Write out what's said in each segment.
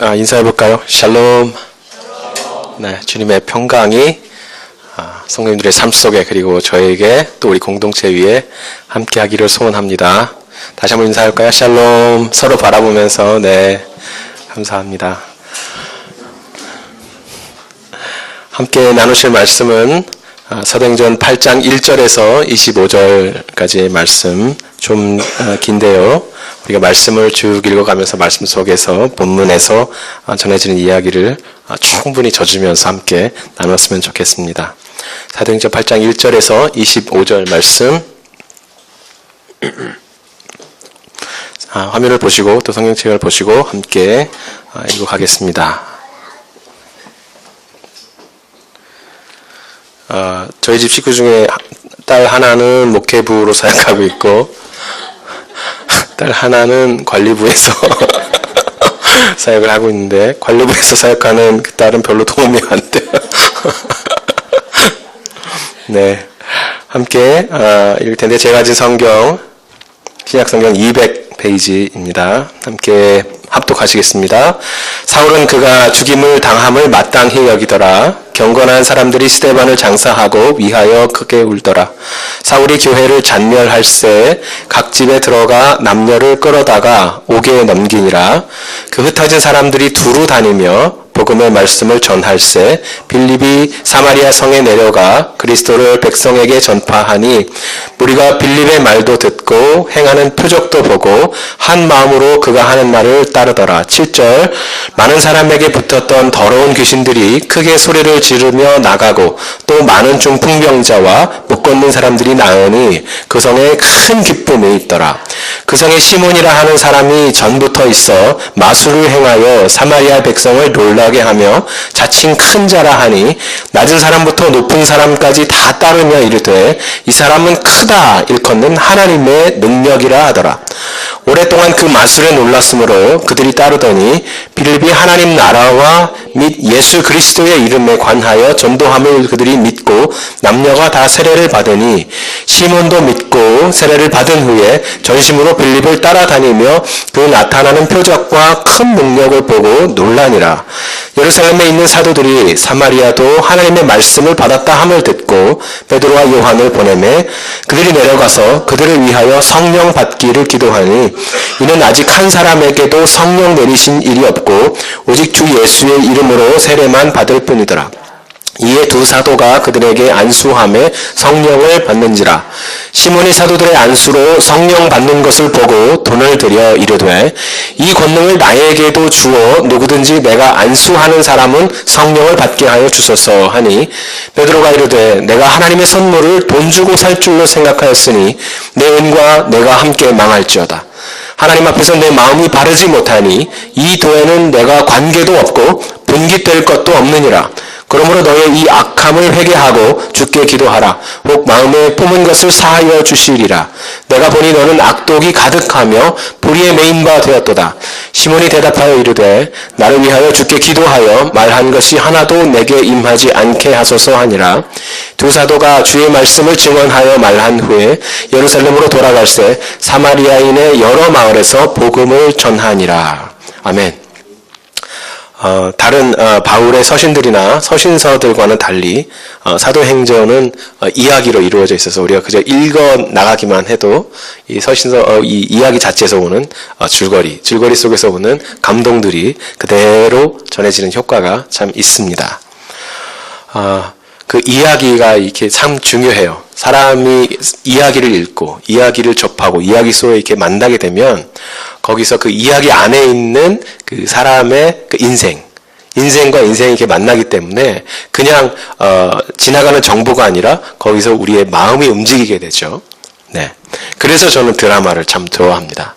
인사해볼까요? 샬롬. 네, 주님의 평강이 성도님들의 삶 속에 그리고 저에게 또 우리 공동체 위에 함께하기를 소원합니다. 다시 한번 인사할까요? 샬롬. 서로 바라보면서 네, 감사합니다. 함께 나누실 말씀은 사도행전 8장 1절에서 25절까지의 말씀, 좀 긴데요. 우리가 말씀을 쭉 읽어가면서 말씀 속에서 본문에서 전해지는 이야기를 충분히 젖으면서 함께 나눴으면 좋겠습니다. 사도행전 8장 1절에서 25절 말씀 화면을 보시고 또 성경책을 보시고 함께 읽어가겠습니다. 저희 집 식구 중에 딸 하나는 목회부로 사역하고 있고 딸 하나는 관리부에서 사역을 하고 있는데 관리부에서 사역하는 그 딸은 별로 도움이 안 돼요. 네, 함께 읽을 텐데 제가 가진 성경 신약성경 200페이지입니다. 함께 합독하시겠습니다. 사울은 그가 죽임을 당함을 마땅히 여기더라. 경건한 사람들이 스데반을 장사하고 위하여 크게 울더라. 사울이 교회를 잔멸할새 각 집에 들어가 남녀를 끌어다가 옥에 넘기니라. 그 흩어진 사람들이 두루 다니며 복음의 말씀을 전할새 빌립이 사마리아 성에 내려가 그리스도를 백성에게 전파하니 우리가 빌립의 말도 듣고 행하는 표적도 보고 한 마음으로 그가 하는 말을 따르더라. 7절 많은 사람에게 붙었던 더러운 귀신들이 크게 소리를 지르며 나가고 또 많은 중풍병자와 못 걷는 사람들이 나으니 그 성에 큰 기쁨이 있더라. 그 성에 시몬이라 하는 사람이 전부터 있어 마술을 행하여 사마리아 백성을 놀라게 하며 자칭 큰 자라 하니 낮은 사람부터 높은 사람까지 다 따르며 이르되 이 사람은 크다 일컫는 하나님의 능력이라 하더라. 오랫동안 그 마술에 놀랐으므로 그들이 따르더니 빌립이 하나님 나라와 및 예수 그리스도의 이름에 관하여 전도함을 그들이 믿고 남녀가 다 세례를 받으니 시몬도 믿고 세례를 받은 후에 전심으로 빌립을 따라다니며 그 나타나는 표적과 큰 능력을 보고 놀라니라. 예루살렘에 있는 사도들이 사마리아도 하나님의 말씀을 받았다 함을 듣고 베드로와 요한을 보내매 그들이 내려가서 그들을 위하여 성령 받기를 기도하니 이는 아직 한 사람에게도 성령 내리신 일이 없고 오직 주 예수의 이름으로 세례만 받을 뿐이더라. 이에 두 사도가 그들에게 안수함에 성령을 받는지라. 시몬이 사도들의 안수로 성령 받는 것을 보고 돈을 들여 이르되 이 권능을 나에게도 주어 누구든지 내가 안수하는 사람은 성령을 받게 하여 주소서 하니 베드로가 이르되 내가 하나님의 선물을 돈 주고 살 줄로 생각하였으니 내 은과 내가 함께 망할지어다. 하나님 앞에서 내 마음이 바르지 못하니 이 도에는 내가 관계도 없고 분깃될 것도 없느니라. 그러므로 너의 이 악함을 회개하고 주께 기도하라. 혹 마음에 품은 것을 사하여 주시리라. 내가 보니 너는 악독이 가득하며 불의에 매인 바 되었도다. 시몬이 대답하여 이르되 나를 위하여 주께 기도하여 말한 것이 하나도 내게 임하지 않게 하소서 하니라. 두 사도가 주의 말씀을 증언하여 말한 후에 예루살렘으로 돌아갈새 사마리아인의 여러 마을에서 복음을 전하니라. 아멘. 다른 바울의 서신들이나 서신서들과는 달리 사도행전은 이야기로 이루어져 있어서 우리가 그저 읽어 나가기만 해도 이 서신서 이 이야기 자체에서 오는 줄거리 속에서 오는 감동들이 그대로 전해지는 효과가 참 있습니다. 그 이야기가 이렇게 참 중요해요. 사람이 이야기를 읽고 이야기를 접하고 이야기 속에 이렇게 만나게 되면 거기서 그 이야기 안에 있는 그 사람의 그 인생과 인생이 이렇게 만나기 때문에 그냥 지나가는 정보가 아니라 거기서 우리의 마음이 움직이게 되죠. 네. 그래서 저는 드라마를 참 좋아합니다.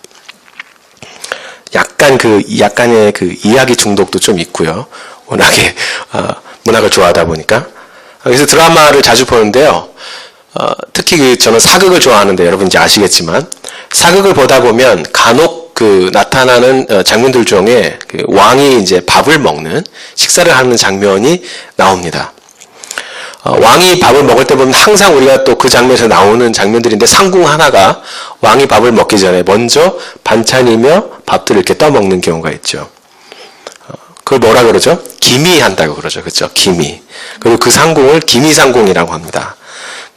약간의 그 이야기 중독도 좀 있고요. 워낙에 문학을 좋아하다 보니까 그래서 드라마를 자주 보는데요. 특히 저는 사극을 좋아하는데 여러분 이제 아시겠지만 사극을 보다 보면 간혹 그 나타나는 장면들 중에 그 왕이 이제 밥을 먹는 식사를 하는 장면이 나옵니다. 왕이 밥을 먹을 때 보면 항상 우리가 또 그 장면에서 나오는 장면들인데 상궁 하나가 왕이 밥을 먹기 전에 먼저 반찬이며 밥들을 이렇게 떠먹는 경우가 있죠. 그걸 뭐라 그러죠? 기미한다고 그러죠. 그렇죠? 기미. 그리고 그 상궁을 기미상궁이라고 합니다.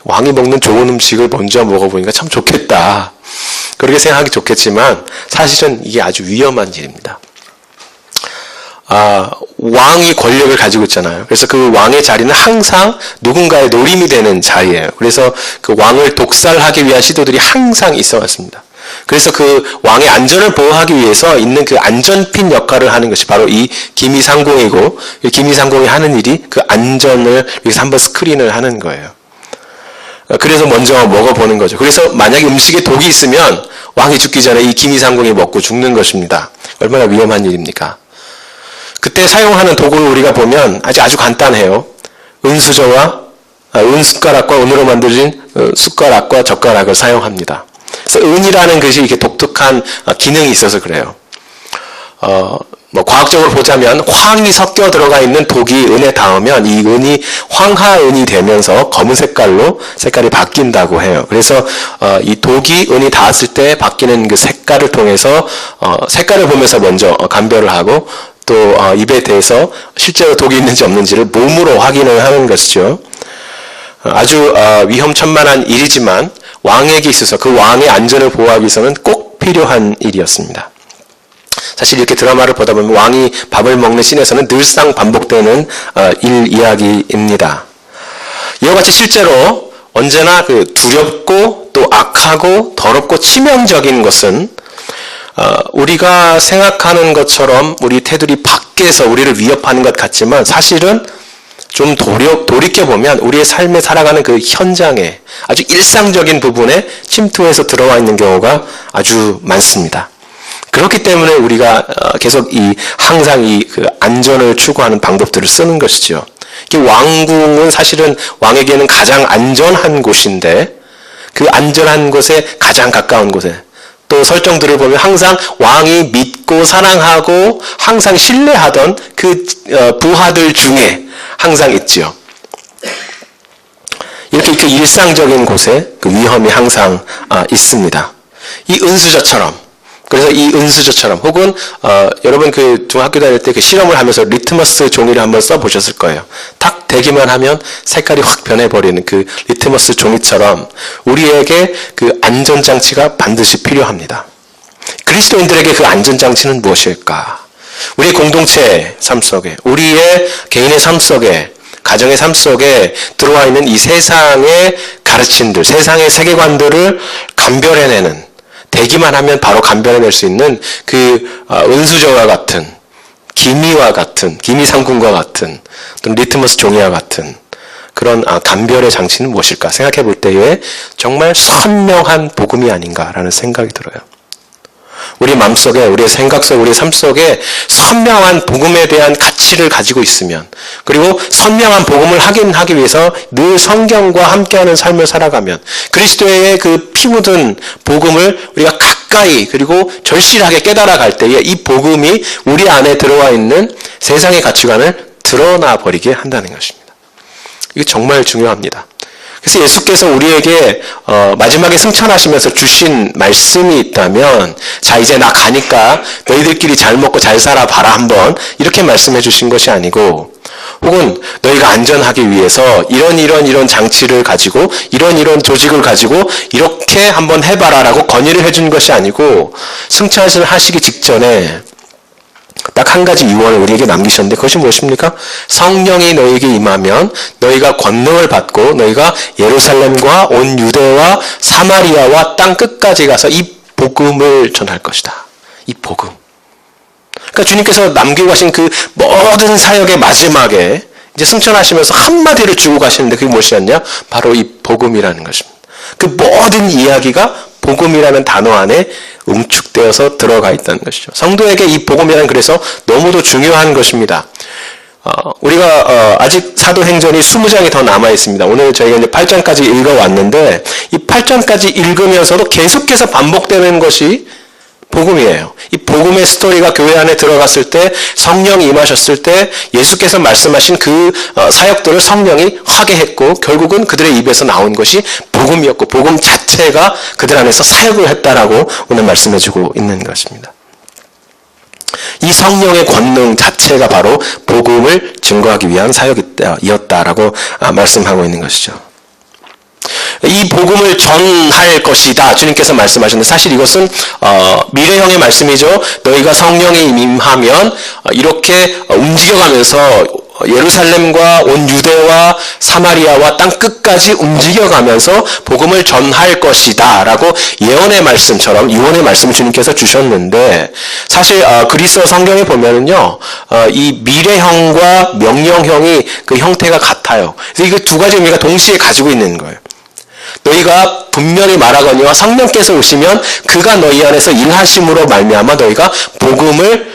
왕이 먹는 좋은 음식을 먼저 먹어보니까 참 좋겠다. 그렇게 생각하기 좋겠지만 사실은 이게 아주 위험한 일입니다. 왕이 권력을 가지고 있잖아요. 그래서 그 왕의 자리는 항상 누군가의 노림이 되는 자리예요. 그래서 그 왕을 독살하기 위한 시도들이 항상 있어 왔습니다. 그래서 그 왕의 안전을 보호하기 위해서 있는 그 안전핀 역할을 하는 것이 바로 이 기미상궁이고, 이 기미상궁이 하는 일이 그 안전을 위해서 한번 스크린을 하는 거예요. 그래서 먼저 먹어보는 거죠. 그래서 만약에 음식에 독이 있으면 왕이 죽기 전에 이 기미상궁이 먹고 죽는 것입니다. 얼마나 위험한 일입니까? 그때 사용하는 도구를 우리가 보면 아주 간단해요. 은숟가락과 은으로 만들어진 숟가락과 젓가락을 사용합니다. 그래서 은이라는 것이 이렇게 독특한 기능이 있어서 그래요. 과학적으로 보자면 황이 섞여 들어가 있는 독이 은에 닿으면 이 은이 황화은이 되면서 검은 색깔이 바뀐다고 해요. 그래서 이 독이 은이 닿았을 때 바뀌는 그 색깔을 통해서 색깔을 보면서 먼저 감별을 하고 또 입에 대해서 실제로 독이 있는지 없는지를 몸으로 확인을 하는 것이죠. 아주 위험천만한 일이지만 왕에게 있어서 그 왕의 안전을 보호하기 위해서는 꼭 필요한 일이었습니다. 사실 이렇게 드라마를 보다 보면 왕이 밥을 먹는 씬에서는 늘상 반복되는 일 이야기입니다. 이와 같이 실제로 언제나 그 두렵고 또 악하고 더럽고 치명적인 것은 우리가 생각하는 것처럼 우리 테두리 밖에서 우리를 위협하는 것 같지만 사실은 좀 돌이켜보면 우리의 삶에 살아가는 그 현장에 아주 일상적인 부분에 침투해서 들어와 있는 경우가 아주 많습니다. 그렇기 때문에 우리가 계속 항상 그 안전을 추구하는 방법들을 쓰는 것이죠. 왕궁은 사실은 왕에게는 가장 안전한 곳인데 그 안전한 곳에 가장 가까운 곳에 또 설정들을 보면 항상 왕이 믿고 사랑하고 항상 신뢰하던 그 부하들 중에 항상 있지요. 이렇게 그 일상적인 곳에 그 위험이 항상 있습니다. 이 은수저처럼, 그래서 이 은수저처럼 혹은 여러분 그 중학교 다닐 때 그 실험을 하면서 리트머스 종이를 한번 써보셨을 거예요. 탁 대기만 하면 색깔이 확 변해버리는 그 리트머스 종이처럼 우리에게 그 안전장치가 반드시 필요합니다. 그리스도인들에게 그 안전장치는 무엇일까? 우리의 공동체 삶 속에, 우리의 개인의 삶 속에, 가정의 삶 속에 들어와 있는 이 세상의 가르침들, 세상의 세계관들을 감별해내는, 대기만 하면 바로 감별해낼 수 있는 그 은수저와 같은, 기미와 같은, 기미상궁과 같은, 또는 리트머스 종이와 같은 그런 감별의 장치는 무엇일까 생각해 볼 때에 정말 선명한 복음이 아닌가라는 생각이 들어요. 우리 마음속에, 우리의 생각 속에, 우리의 삶 속에 선명한 복음에 대한 가치를 가지고 있으면, 그리고 선명한 복음을 확인하기 위해서 늘 성경과 함께하는 삶을 살아가면 그리스도의 그 피 묻은 복음을 우리가 가까이 그리고 절실하게 깨달아갈 때에 이 복음이 우리 안에 들어와 있는 세상의 가치관을 드러나 버리게 한다는 것입니다. 이게 정말 중요합니다. 그래서 예수께서 우리에게 마지막에 승천하시면서 주신 말씀이 있다면, 자 이제 나 가니까 너희들끼리 잘 먹고 잘 살아봐라 한번 이렇게 말씀해 주신 것이 아니고, 혹은 너희가 안전하기 위해서 이런 장치를 가지고 이런 조직을 가지고 이렇게 한번 해봐라 라고 건의를 해준 것이 아니고, 승천하시기 직전에 딱 한 가지 유언을 우리에게 남기셨는데 그것이 무엇입니까? 성령이 너희에게 임하면 너희가 권능을 받고 너희가 예루살렘과 온 유대와 사마리아와 땅 끝까지 가서 이 복음을 전할 것이다. 이 복음. 그러니까 주님께서 남기고 가신 그 모든 사역의 마지막에 이제 승천하시면서 한마디를 주고 가시는데 그게 무엇이었냐? 바로 이 복음이라는 것입니다. 그 모든 이야기가 복음이라는 단어 안에 응축되어서 들어가 있다는 것이죠. 성도에게 이 복음이란 그래서 너무도 중요한 것입니다. 우리가 아직 사도행전이 20장이 더 남아 있습니다. 오늘 저희가 이제 8장까지 읽어왔는데 이 8장까지 읽으면서도 계속해서 반복되는 것이 복음이에요. 이 복음의 스토리가 교회 안에 들어갔을 때, 성령이 임하셨을 때 예수께서 말씀하신 그 사역들을 성령이 하게 했고 결국은 그들의 입에서 나온 것이 복음이었고 복음 자체가 그들 안에서 사역을 했다라고 오늘 말씀해주고 있는 것입니다. 이 성령의 권능 자체가 바로 복음을 증거하기 위한 사역이었다라고 말씀하고 있는 것이죠. 이 복음을 전할 것이다. 주님께서 말씀하셨는데 사실 이것은 미래형의 말씀이죠. 너희가 성령에 임하면 이렇게 움직여가면서 예루살렘과 온 유대와 사마리아와 땅 끝까지 움직여가면서 복음을 전할 것이다 라고 예언의 말씀처럼 유언의 말씀을 주님께서 주셨는데 사실 그리스어 성경에 보면은요 이 미래형과 명령형이 그 형태가 같아요. 그래서 이거 두 가지 의미가 동시에 가지고 있는 거예요. 너희가 분명히 말하거니와 성령께서 오시면 그가 너희 안에서 일하심으로 말미암아 너희가 복음을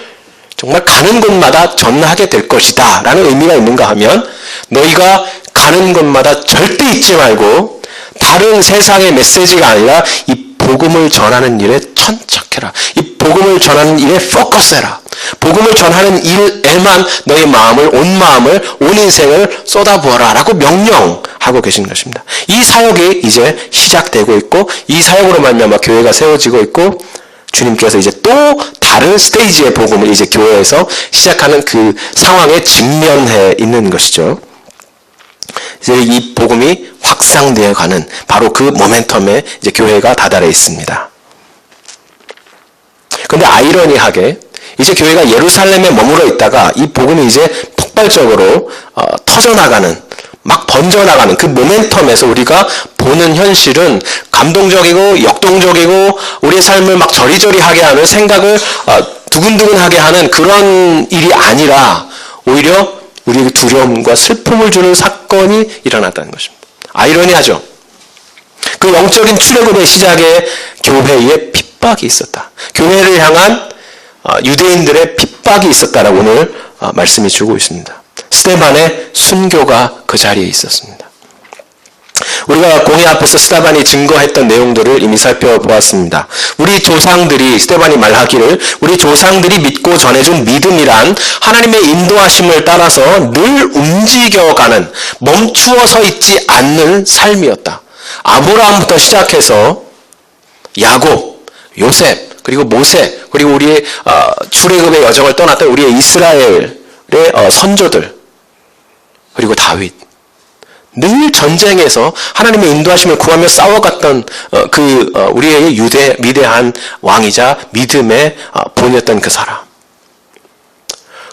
정말 가는 곳마다 전하게 될 것이다 라는 의미가 있는가 하면 너희가 가는 곳마다 절대 잊지 말고 다른 세상의 메시지가 아니라 이 복음을 전하는 일에 천착해라. 이 복음을 전하는 일에 포커스해라. 복음을 전하는 일에만 너의 마음을, 온 인생을 쏟아부어라 라고 명령하고 계신 것입니다. 이 사역이 이제 시작되고 있고 이 사역으로 말미암아 교회가 세워지고 있고 주님께서 이제 또 다른 스테이지의 복음을 이제 교회에서 시작하는 그 상황에 직면해 있는 것이죠. 이제 이 복음이 확산되어 가는 바로 그 모멘텀에 이제 교회가 다다려 있습니다. 그런데 아이러니하게 이제 교회가 예루살렘에 머물러 있다가 이 복음이 이제 폭발적으로 터져나가는 막 번져나가는 그 모멘텀에서 우리가 보는 현실은 감동적이고 역동적이고 우리의 삶을 막 저리저리하게 하는 생각을 두근두근하게 하는 그런 일이 아니라 오히려 우리에게 두려움과 슬픔을 주는 사건이 일어났다는 것입니다. 아이러니하죠. 그 영적인 출애굽의 시작에 교회에 핍박이 있었다. 교회를 향한 유대인들의 핍박이 있었다라고 오늘 말씀이 주고 있습니다. 스데반의 순교가 그 자리에 있었습니다. 우리가 공회 앞에서 스데반이 증거했던 내용들을 이미 살펴보았습니다. 우리 조상들이 스데반이 말하기를 우리 조상들이 믿고 전해준 믿음이란 하나님의 인도하심을 따라서 늘 움직여가는 멈추어 서 있지 않는 삶이었다. 아브라함부터 시작해서 야곱, 요셉, 그리고 모세, 그리고 우리의 출애굽의 여정을 떠났던 우리의 이스라엘의 선조들, 그리고 다윗. 늘 전쟁에서 하나님의 인도하심을 구하며 싸워갔던 우리의 위대한 왕이자 믿음의 본이었던 그 사람.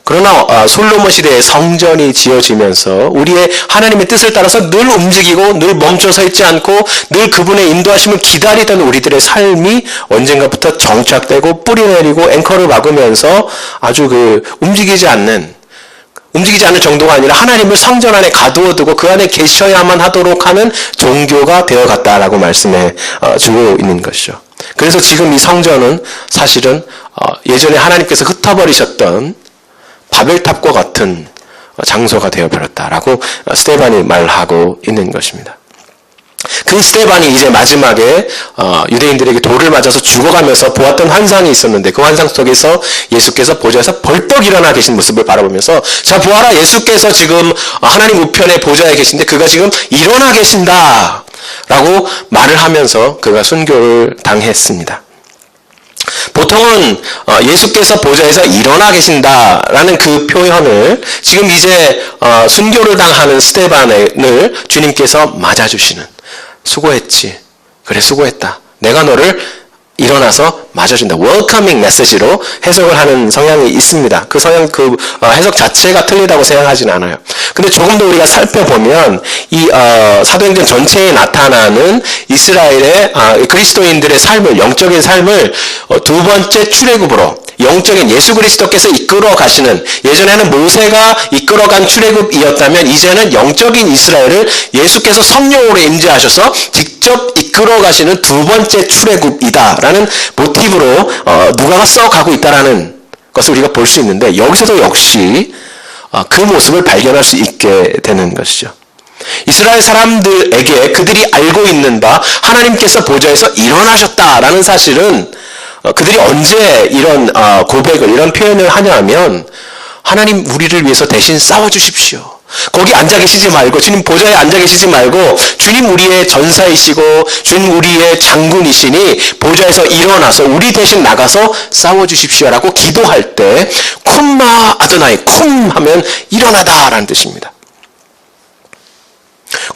그러나 솔로몬 시대에 성전이 지어지면서 우리의 하나님의 뜻을 따라서 늘 움직이고 늘 멈춰서 있지 않고 늘 그분의 인도하심을 기다리던 우리들의 삶이 언젠가부터 정착되고 뿌리내리고 앵커를 박으면서 아주 움직이지 않는 정도가 아니라 하나님을 성전 안에 가두어두고 그 안에 계셔야만 하도록 하는 종교가 되어갔다라고 말씀해 주고 있는 것이죠. 그래서 지금 이 성전은 사실은 예전에 하나님께서 흩어버리셨던 바벨탑과 같은 장소가 되어버렸다라고 스데반이 말하고 있는 것입니다. 그 스데반이 이제 마지막에 유대인들에게 돌을 맞아서 죽어가면서 보았던 환상이 있었는데 그 환상 속에서 예수께서 보좌에서 벌떡 일어나 계신 모습을 바라보면서 자 보아라 예수께서 지금 하나님 우편의 보좌에 계신데 그가 지금 일어나 계신다 라고 말을 하면서 그가 순교를 당했습니다. 보통은 예수께서 보좌에서 일어나 계신다라는 그 표현을 지금 이제 순교를 당하는 스데반을 주님께서 맞아주시는 수고했지. 그래 수고했다. 내가 너를 일어나서 맞아준다. 웰커밍 메시지로 해석을 하는 성향이 있습니다. 그 해석 자체가 틀리다고 생각하지는 않아요. 근데 조금 더 우리가 살펴보면 이 사도행전 전체에 나타나는 이스라엘의 그리스도인들의 삶을 영적인 삶을 두 번째 출애굽으로 영적인 예수 그리스도께서 이끌어 가시는 예전에는 모세가 이끌어간 출애굽이었다면 이제는 영적인 이스라엘을 예수께서 성령으로 임재하셔서 직접 이끌어 가시는 두 번째 출애굽이다라는 모티브로 누가가 써가고 있다라는 것을 우리가 볼 수 있는데 여기서도 역시 그 모습을 발견할 수 있게 되는 것이죠. 이스라엘 사람들에게 그들이 알고 있는 바 하나님께서 보좌에서 일어나셨다라는 사실은 그들이 언제 이런 고백을 이런 표현을 하냐 하면 하나님 우리를 위해서 대신 싸워주십시오. 거기 앉아 계시지 말고, 주님 보좌에 앉아 계시지 말고, 주님 우리의 전사이시고 주님 우리의 장군이시니 보좌에서 일어나서 우리 대신 나가서 싸워주십시오라고 기도할 때 쿰마 아도나이, 쿰 하면 일어나다라는 뜻입니다.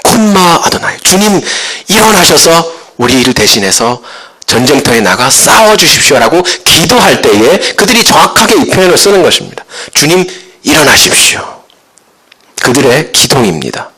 쿰마 아도나이, 주님 일어나셔서 우리를 대신해서 전쟁터에 나가 싸워주십시오라고 기도할 때에 그들이 정확하게 이 표현을 쓰는 것입니다. 주님 일어나십시오. 그들의 기도입니다.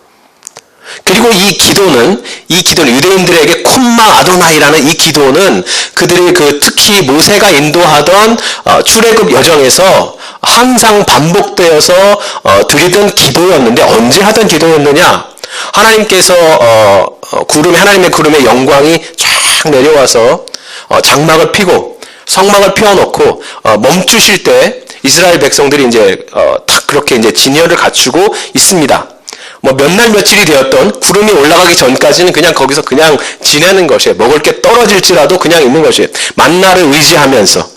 그리고 이 기도는 유대인들에게 쿰마 아도나이라는 이 기도는 그들이 특히 모세가 인도하던 출애굽 여정에서 항상 반복되어서 드리던 기도였는데, 언제 하던 기도였느냐? 하나님께서 하나님의 구름의 영광이 쫙 내려와서 장막을 피고 성막을 피워놓고 멈추실 때 이스라엘 백성들이 이제 딱 그렇게 이제 진열을 갖추고 있습니다. 몇 날 며칠이 되었던 구름이 올라가기 전까지는 그냥 거기서 그냥 지내는 것이에요. 먹을 게 떨어질지라도 그냥 있는 것이에요. 만나를 의지하면서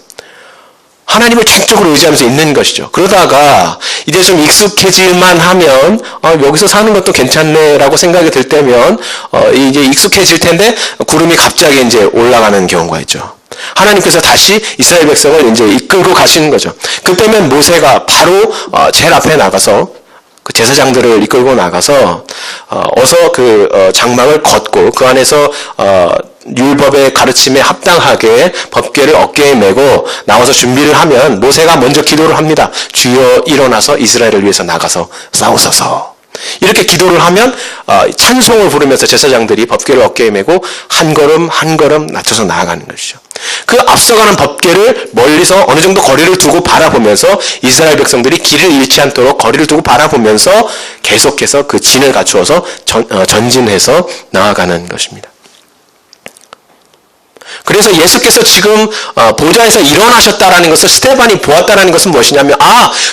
하나님을 전적으로 의지하면서 있는 것이죠. 그러다가 이제 좀 익숙해질만 하면 여기서 사는 것도 괜찮네라고 생각이 들 때면 이제 익숙해질 텐데 구름이 갑자기 이제 올라가는 경우가 있죠. 하나님께서 다시 이스라엘 백성을 이제 이끌고 가시는 거죠. 그때면 모세가 바로 제일 앞에 나가서 그 제사장들을 이끌고 나가서 어서 장막을 걷고 그 안에서 율법의 가르침에 합당하게 법궤를 어깨에 메고 나와서 준비를 하면 모세가 먼저 기도를 합니다. 주여 일어나서 이스라엘을 위해서 나가서 싸우소서. 이렇게 기도를 하면 찬송을 부르면서 제사장들이 법궤를 어깨에 메고 한 걸음 한 걸음 낮춰서 나아가는 것이죠. 그 앞서가는 법궤를 멀리서 어느 정도 거리를 두고 바라보면서 이스라엘 백성들이 길을 잃지 않도록 거리를 두고 바라보면서 계속해서 그 진을 갖추어서 전진해서 나아가는 것입니다. 그래서 예수께서 지금 보좌에서 일어나셨다라는 것을 스데반이 보았다라는 것은 무엇이냐면,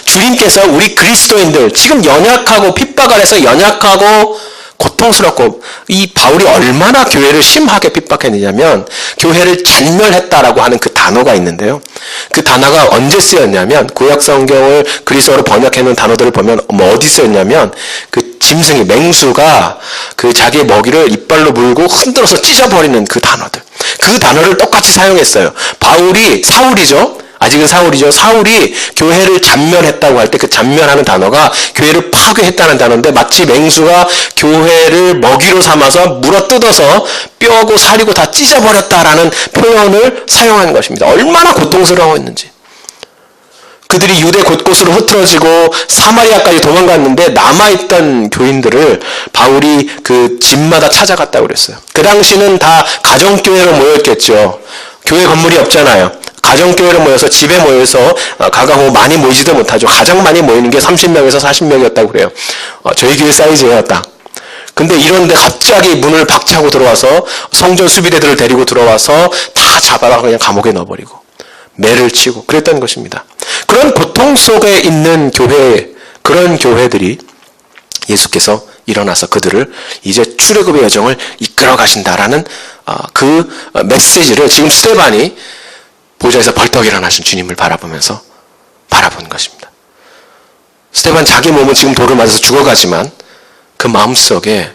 주님께서 우리 그리스도인들 지금 연약하고 핍박 아래서 연약하고 고통스럽고, 이 바울이 얼마나 교회를 심하게 핍박했느냐면 교회를 잔멸했다라고 하는 그 단어가 있는데요. 그 단어가 언제 쓰였냐면, 구약 성경을 그리스어로 번역해놓은 단어들을 보면 어디 쓰였냐면, 그 짐승이, 맹수가 그 자기의 먹이를 이빨로 물고 흔들어서 찢어버리는 그 단어들, 그 단어를 똑같이 사용했어요. 사울이죠. 아직은 사울이죠. 사울이 교회를 잔멸했다고 할 때 그 잔멸하는 단어가 교회를 파괴했다는 단어인데, 마치 맹수가 교회를 먹이로 삼아서 물어뜯어서 뼈고 살이고 다 찢어버렸다라는 표현을 사용한 것입니다. 얼마나 고통스러웠는지. 그들이 유대 곳곳으로 흩어지고 사마리아까지 도망갔는데 남아있던 교인들을 바울이 그 집마다 찾아갔다고 그랬어요. 그 당시는 다 가정교회로 모였겠죠. 교회 건물이 없잖아요. 가정교회로 모여서 집에 모여서 가가고 많이 모이지도 못하죠. 가장 많이 모이는 게 30명에서 40명이었다고 그래요. 저희 교회 사이즈예요, 딱. 근데 이런데 갑자기 문을 박차고 들어와서 성전 수비대들을 데리고 들어와서 다 잡아가 그냥 감옥에 넣어버리고 매를 치고 그랬던 것입니다. 그런 고통 속에 있는 교회, 그런 교회들이 예수께서 일어나서 그들을 이제 출애굽의 여정을 이끌어 가신다라는 그 메시지를 지금 스데반이 보좌에서 벌떡 일어나신 주님을 바라보면서 바라본 것입니다. 스데반 자기 몸은 지금 돌을 맞아서 죽어가지만 그 마음속에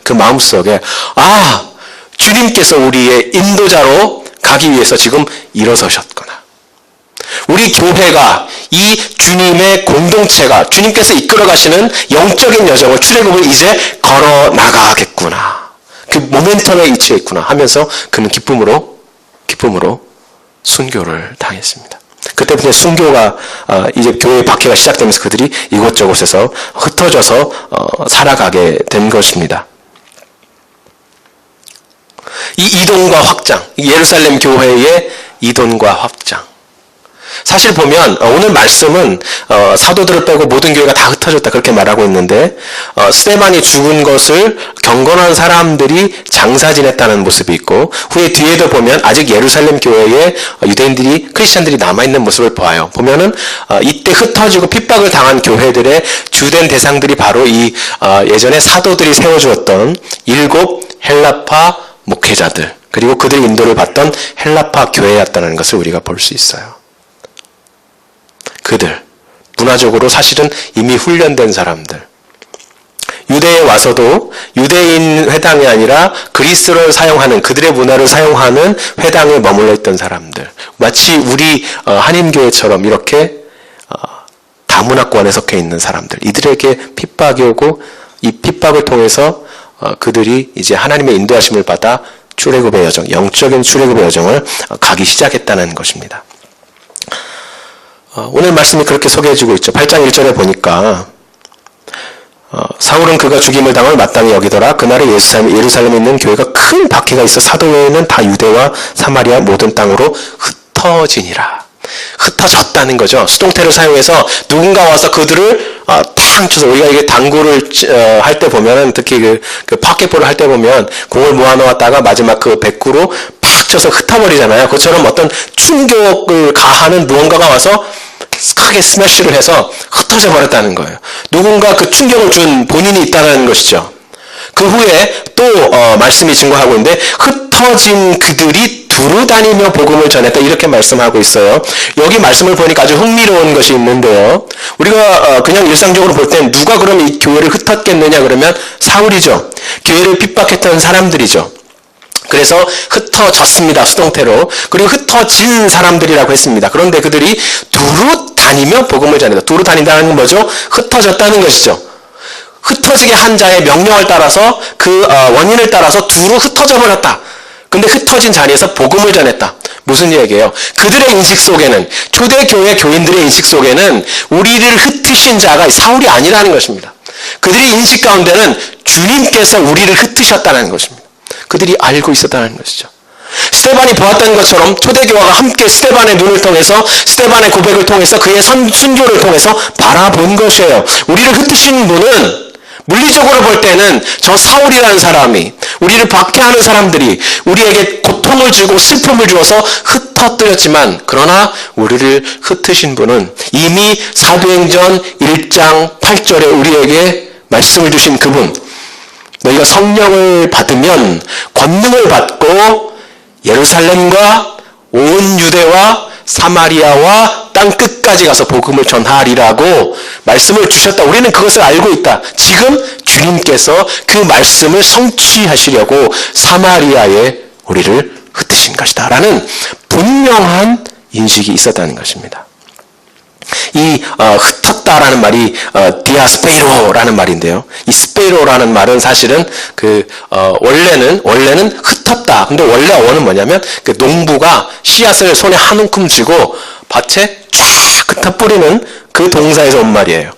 주님께서 우리의 인도자로 가기 위해서 지금 일어서셨구나. 우리 교회가, 이 주님의 공동체가 주님께서 이끌어 가시는 영적인 여정을, 출애굽을 이제 걸어 나가겠구나. 그 모멘텀에 위치해 있구나 하면서 그는 기쁨으로 순교를 당했습니다. 그때부터 순교가 이제 교회의 박해가 시작되면서 그들이 이곳저곳에서 흩어져서 살아가게 된 것입니다. 이 이동과 확장, 예루살렘 교회의 이동과 확장. 사실 보면 오늘 말씀은 사도들을 빼고 모든 교회가 다 흩어졌다 그렇게 말하고 있는데, 스데반이 죽은 것을 경건한 사람들이 장사 지냈다는 모습이 있고, 후에 뒤에도 보면 아직 예루살렘 교회에 유대인들이, 크리스찬들이 남아있는 모습을 보아요. 보면은 이때 흩어지고 핍박을 당한 교회들의 주된 대상들이 바로 이 예전에 사도들이 세워주었던 7 헬라파 목회자들, 그리고 그들의 인도를 받던 헬라파 교회였다는 것을 우리가 볼 수 있어요. 그들, 문화적으로 사실은 이미 훈련된 사람들, 유대에 와서도 유대인 회당이 아니라 그리스를 사용하는, 그들의 문화를 사용하는 회당에 머물러 있던 사람들, 마치 우리 한인교회처럼 이렇게 다문화권에 속해 있는 사람들, 이들에게 핍박이 오고 이 핍박을 통해서 그들이 이제 하나님의 인도하심을 받아 출애굽의 여정, 영적인 출애굽의 여정을 가기 시작했다는 것입니다. 오늘 말씀이 그렇게 소개해주고 있죠. 8장 1절에 보니까 사울은 그가 죽임을 당할 마땅히 여기더라. 그날에 예루살렘에 있는 교회가 큰 박해가 있어 사도 외에는 다 유대와 사마리아 모든 땅으로 흩어지니라. 흩어졌다는 거죠. 수동태를 사용해서 누군가 와서 그들을 탕 쳐서, 우리가 이게 당구를 할 때 보면은, 특히 그 파켓볼을 할 때 보면 공을 모아놓았다가 마지막 그 백구로 팍 쳐서 흩어버리잖아요. 그것처럼 어떤 충격을 가하는 무언가가 와서 크게 스매시를 해서 흩어져 버렸다는 거예요. 누군가 그 충격을 준 본인이 있다는 것이죠. 그 후에 또 말씀이 증거하고 있는데, 흩어진 그들이 두루 다니며 복음을 전했다, 이렇게 말씀하고 있어요. 여기 말씀을 보니까 아주 흥미로운 것이 있는데요. 우리가 그냥 일상적으로 볼 땐 누가 그럼 이 교회를 흩었겠느냐 그러면 사울이죠. 교회를 핍박했던 사람들이죠. 그래서 흩어졌습니다, 수동태로. 그리고 흩어진 사람들이라고 했습니다. 그런데 그들이 두루 다니며 복음을 전했다. 두루 다닌다는 건 뭐죠? 흩어졌다는 것이죠. 흩어지게 한 자의 명령을 따라서, 그 원인을 따라서 두루 흩어져 버렸다. 근데 흩어진 자리에서 복음을 전했다. 무슨 얘기예요? 그들의 인식 속에는, 초대교회 교인들의 인식 속에는 우리를 흩으신 자가 사울이 아니라는 것입니다. 그들의 인식 가운데는 주님께서 우리를 흩으셨다는 것입니다. 그들이 알고 있었다는 것이죠. 스데반이 보았던 것처럼 초대교회가 함께 스데반의 눈을 통해서, 스데반의 고백을 통해서, 그의 순교를 통해서 바라본 것이에요. 우리를 흩으신 분은 물리적으로 볼 때는 저 사울이라는 사람이, 우리를 박해하는 사람들이 우리에게 고통을 주고 슬픔을 주어서 흩어뜨렸지만, 그러나 우리를 흩으신 분은 이미 사도행전 1장 8절에 우리에게 말씀을 주신 그분, 너희가 성령을 받으면 권능을 받고 예루살렘과 온 유대와 사마리아와 땅 끝까지 가서 복음을 전하리라고 말씀을 주셨다. 우리는 그것을 알고 있다. 지금 주님께서 그 말씀을 성취하시려고 사마리아에 우리를 흩으신 것이다 라는 분명한 인식이 있었다는 것입니다. 이 흩었다라는 말이 디아스페이로라는 말인데요. 이 스페이로라는 말은 사실은 원래는 흩었다. 근데 원래 어원은 뭐냐면, 그 농부가 씨앗을 손에 한 움큼 쥐고 밭에 쫙 흩어 뿌리는 그 동사에서 온 말이에요.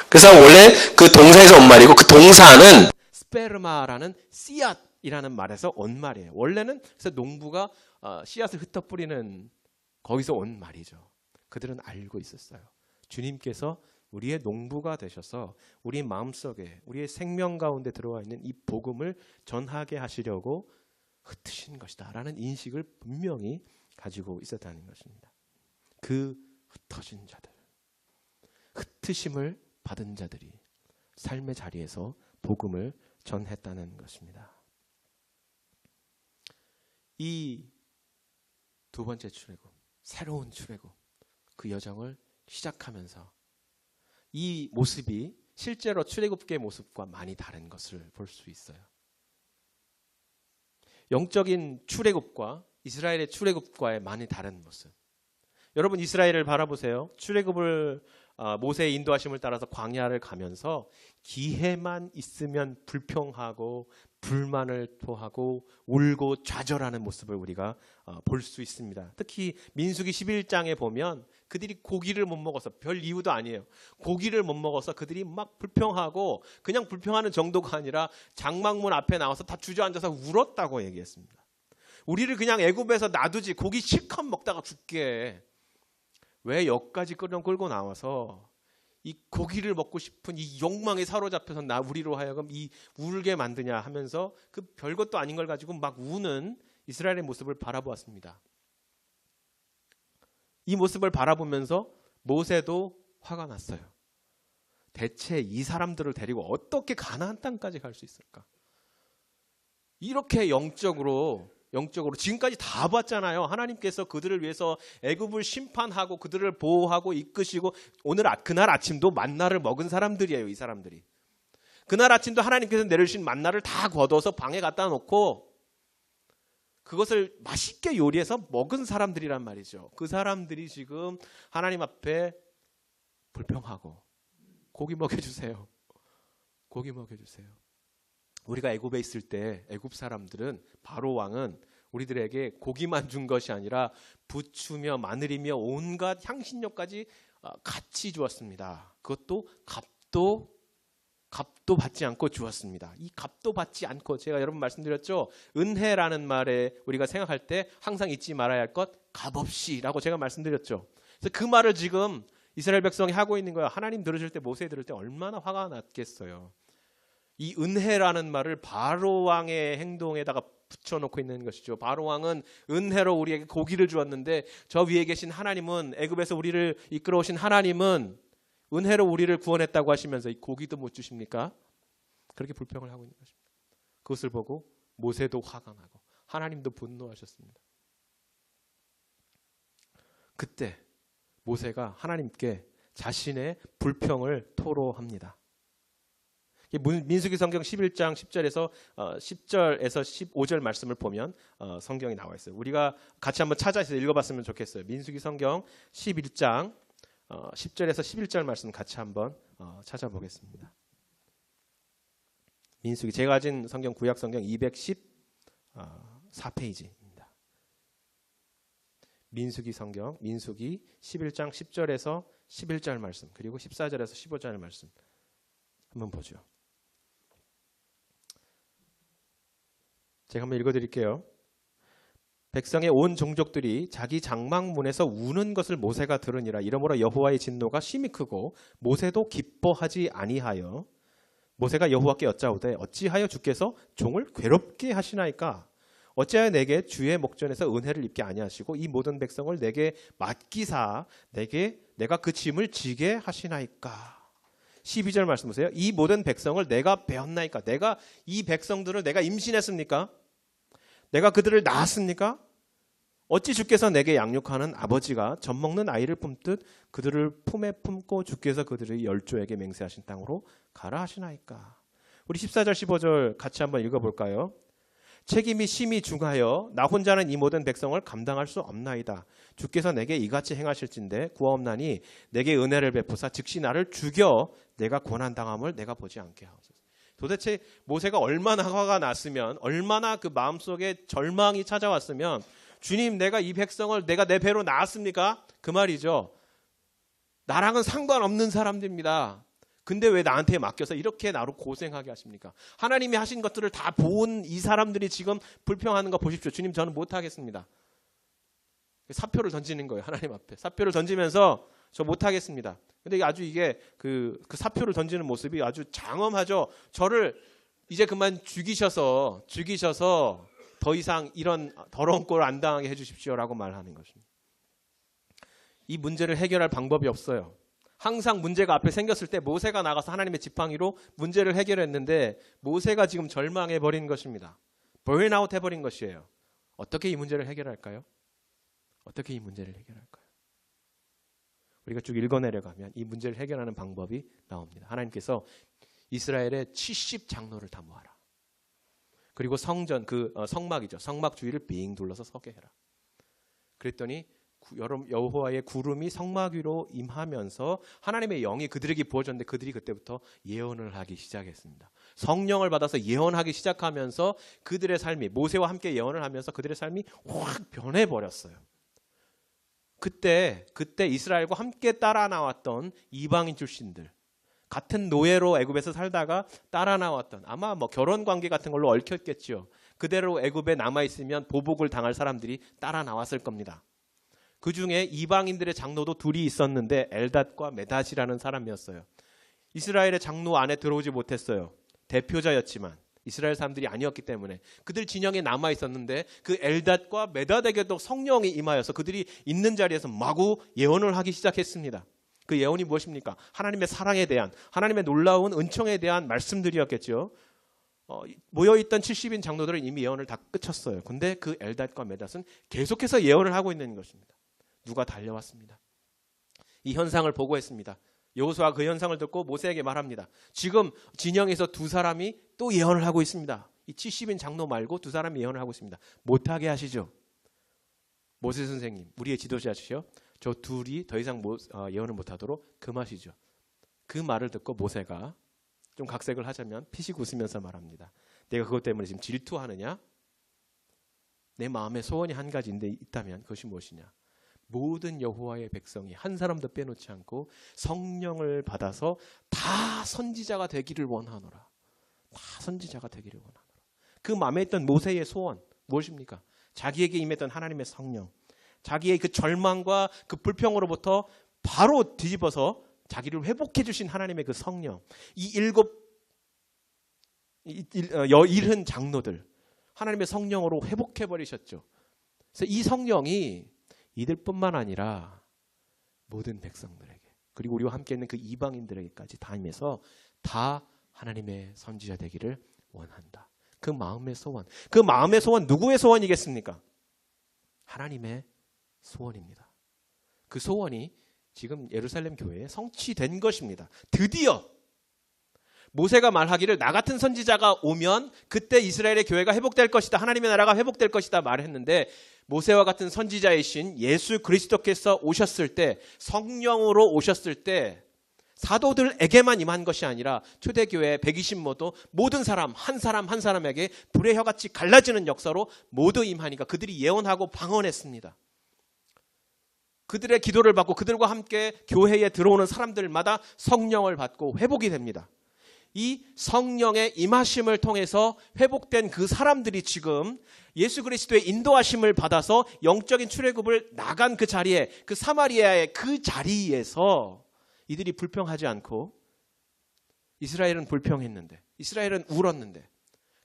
그래서 원래 그 동사에서 온 말이고, 그 동사는 스페르마라는 씨앗이라는 말에서 온 말이에요. 원래는 그래서 농부가 씨앗을 흩어 뿌리는 거기서 온 말이죠. 그들은 알고 있었어요. 주님께서 우리의 농부가 되셔서 우리 마음속에, 우리의 생명 가운데 들어와 있는 이 복음을 전하게 하시려고 흩으신 것이다 라는 인식을 분명히 가지고 있었다는 것입니다. 그 흩어진 자들, 흩으심을 받은 자들이 삶의 자리에서 복음을 전했다는 것입니다. 이 두 번째 출애굽, 새로운 출애굽, 그 여정을 시작하면서 이 모습이 실제로 출애굽기의 모습과 많이 다른 것을 볼 수 있어요. 영적인 출애굽과 이스라엘의 출애굽과의 많이 다른 모습. 여러분, 이스라엘을 바라보세요. 출애굽을 모세의 인도하심을 따라서 광야를 가면서 기회만 있으면 불평하고 불만을 토하고 울고 좌절하는 모습을 우리가 볼 수 있습니다. 특히 민수기 11장에 보면 그들이 고기를 못 먹어서, 별 이유도 아니에요. 고기를 못 먹어서 그들이 막 불평하고, 그냥 불평하는 정도가 아니라 장막문 앞에 나와서 다 주저앉아서 울었다고 얘기했습니다. 우리를 그냥 애굽에서 놔두지, 고기 실컷 먹다가 죽게 왜 여기까지 끌고 나와서 이 고기를 먹고 싶은 이 욕망에 사로잡혀서 우리로 하여금 이 울게 만드냐 하면서 그 별것도 아닌 걸 가지고 막 우는 이스라엘의 모습을 바라보았습니다. 이 모습을 바라보면서 모세도 화가 났어요. 대체 이 사람들을 데리고 어떻게 가나안 땅까지 갈 수 있을까? 이렇게 영적으로 지금까지 다 봤잖아요. 하나님께서 그들을 위해서 애굽을 심판하고 그들을 보호하고 이끄시고, 그날 아침도 만나를 먹은 사람들이에요, 이 사람들이. 그날 아침도 하나님께서 내려주신 만나를 다 걷어서 방에 갖다 놓고 그것을 맛있게 요리해서 먹은 사람들이란 말이죠. 그 사람들이 지금 하나님 앞에 불평하고 고기 먹여주세요. 고기 먹여주세요. 우리가 애굽에 있을 때 애굽 사람들은 바로 왕은 우리들에게 고기만 준 것이 아니라 부추며 마늘이며 온갖 향신료까지 같이 주었습니다. 그것도 값도 받지 않고 주었습니다. 이 값도 받지 않고, 제가 여러분 말씀드렸죠. 은혜라는 말에 우리가 생각할 때 항상 잊지 말아야 할 것 값없이라고 제가 말씀드렸죠. 그래서 그 말을 지금 이스라엘 백성이 하고 있는 거예요. 하나님 들으실 때, 모세 들을 때 얼마나 화가 났겠어요. 이 은혜라는 말을 바로 왕의 행동에다가 붙여놓고 있는 것이죠. 바로 왕은 은혜로 우리에게 고기를 주었는데 저 위에 계신 하나님은, 애굽에서 우리를 이끌어오신 하나님은 은혜로 우리를 구원했다고 하시면서 이 고기도 못 주십니까? 그렇게 불평을 하고 있는 것입니다. 그것을 보고 모세도 화가 나고 하나님도 분노하셨습니다. 그때 모세가 하나님께 자신의 불평을 토로합니다. 민수기 성경 11장 10절에서 15절 말씀을 보면 성경이 나와 있어요. 우리가 같이 한번 찾아서 읽어봤으면 좋겠어요. 민수기 성경 11장 10절에서 11절 말씀 같이 한번 찾아보겠습니다. 민수기, 제가 가진 성경 구약 성경 214페이지입니다. 민수기 성경, 민수기 11장 10절에서 11절 말씀, 그리고 14절에서 15절 말씀 한번 보죠. 제가 한번 읽어드릴게요. 백성의 온 종족들이 자기 장막문에서 우는 것을 모세가 들으니라. 이러므로 여호와의 진노가 심히 크고 모세도 기뻐하지 아니하여 모세가 여호와께 여짜오되 어찌하여 주께서 종을 괴롭게 하시나이까? 어찌하여 내게 주의 목전에서 은혜를 입게 아니하시고 이 모든 백성을 내게 맡기사 내가 그 짐을 지게 하시나이까? 12절 말씀 보세요. 이 모든 백성을 내가 배웠나이까? 내가 이 백성들을 내가 임신했습니까? 내가 그들을 낳았습니까? 어찌 주께서 내게 양육하는 아버지가 젖먹는 아이를 품듯 그들을 품에 품고 주께서 그들의 열조에게 맹세하신 땅으로 가라 하시나이까? 우리 14절 15절 같이 한번 읽어볼까요? 책임이 심히 중하여 나 혼자는 이 모든 백성을 감당할 수 없나이다. 주께서 내게 이같이 행하실진대 구하옵나니 내게 은혜를 베푸사 즉시 나를 죽여 내가 고난당함을 내가 보지 않게 하옵소서. 도대체 모세가 얼마나 화가 났으면, 얼마나 그 마음속에 절망이 찾아왔으면, 주님, 내가 이 백성을 내가 내 배로 낳았습니까? 그 말이죠. 나랑은 상관없는 사람들입니다. 근데 왜 나한테 맡겨서 이렇게 나로 고생하게 하십니까? 하나님이 하신 것들을 다 본 이 사람들이 지금 불평하는 거 보십시오. 주님, 저는 못하겠습니다. 사표를 던지는 거예요. 하나님 앞에 사표를 던지면서 저 못하겠습니다. 근데 아주 이게 그 사표를 던지는 모습이 아주 장엄하죠. 저를 이제 그만 죽이셔서 더 이상 이런 더러운 꼴을 안 당하게 해주십시오라고 말하는 것입니다. 이 문제를 해결할 방법이 없어요. 항상 문제가 앞에 생겼을 때 모세가 나가서 하나님의 지팡이로 문제를 해결했는데 모세가 지금 절망해버린 것입니다. 번아웃 해버린 것이에요. 어떻게 이 문제를 해결할까요? 어떻게 이 문제를 해결할까요? 우리가 쭉 읽어내려가면 이 문제를 해결하는 방법이 나옵니다. 하나님께서 이스라엘의 70장로를 다 모아라. 그리고 성전, 성막이죠. 성막 주위를 빙 둘러서 서게 해라. 그랬더니 여호와의 구름이 성막 위로 임하면서 하나님의 영이 그들에게 부어졌는데 그들이 그때부터 예언을 하기 시작했습니다. 성령을 받아서 예언하기 시작하면서 그들의 삶이, 모세와 함께 예언을 하면서 그들의 삶이 확 변해버렸어요. 그때 이스라엘과 함께 따라 나왔던 이방인 출신들, 같은 노예로 애굽에서 살다가 따라 나왔던, 아마 결혼 관계 같은 걸로 얽혔겠죠. 그대로 애굽에 남아있으면 보복을 당할 사람들이 따라 나왔을 겁니다. 그 중에 이방인들의 장로도 둘이 있었는데 엘닷과 메닷이라는 사람이었어요. 이스라엘의 장로 안에 들어오지 못했어요. 대표자였지만 이스라엘 사람들이 아니었기 때문에 그들 진영에 남아 있었는데 그 엘닷과 메닷에게도 성령이 임하여서 그들이 있는 자리에서 마구 예언을 하기 시작했습니다. 그 예언이 무엇입니까? 하나님의 사랑에 대한, 하나님의 놀라운 은총에 대한 말씀들이었겠죠. 모여있던 70인 장로들은 이미 예언을 다 끝쳤어요. 근데 그 엘닷과 메닷은 계속해서 예언을 하고 있는 것입니다. 누가 달려왔습니다. 이 현상을 보고했습니다. 여호수아가 그 현상을 듣고 모세에게 말합니다. 지금 진영에서 두 사람이 또 예언을 하고 있습니다. 이 70인 장로 말고 두 사람이 예언을 하고 있습니다. 못하게 하시죠. 모세 선생님, 우리의 지도자시죠. 저 둘이 더 이상 예언을 못하도록 금하시죠. 그 말을 듣고 모세가 좀 각색을 하자면 피식 웃으면서 말합니다. 내가 그것 때문에 지금 질투하느냐? 내 마음의 소원이 한 가지인데 있다면 그것이 무엇이냐? 모든 여호와의 백성이 한 사람도 빼놓지 않고 성령을 받아서 다 선지자가 되기를 원하노라. 다 선지자가 되기를 원하노라. 그 마음에 있던 모세의 소원 무엇입니까? 자기에게 임했던 하나님의 성령, 자기의 그 절망과 그 불평으로부터 바로 뒤집어서 자기를 회복해 주신 하나님의 그 성령, 이 일흔 장로들 하나님의 성령으로 회복해 버리셨죠. 그래서 이 성령이 이들뿐만 아니라 모든 백성들에게, 그리고 우리와 함께 있는 그 이방인들에게까지 다 임해서 다 하나님의 선지자 되기를 원한다. 그 마음의 소원, 그 마음의 소원 누구의 소원이겠습니까? 하나님의 소원입니다. 그 소원이 지금 예루살렘 교회에 성취된 것입니다. 드디어 모세가 말하기를 나 같은 선지자가 오면 그때 이스라엘의 교회가 회복될 것이다. 하나님의 나라가 회복될 것이다 말했는데, 모세와 같은 선지자이신 예수 그리스도께서 오셨을 때, 성령으로 오셨을 때 사도들에게만 임한 것이 아니라 초대교회 120모도 모든 사람 한 사람에게 불의 혀같이 갈라지는 역사로 모두 임하니까 그들이 예언하고 방언했습니다. 그들의 기도를 받고 그들과 함께 교회에 들어오는 사람들마다 성령을 받고 회복이 됩니다. 이 성령의 임하심을 통해서 회복된 그 사람들이 지금 예수 그리스도의 인도하심을 받아서 영적인 출애굽을 나간 그 자리에, 그 사마리아의 그 자리에서 이들이 불평하지 않고, 이스라엘은 불평했는데, 이스라엘은 울었는데,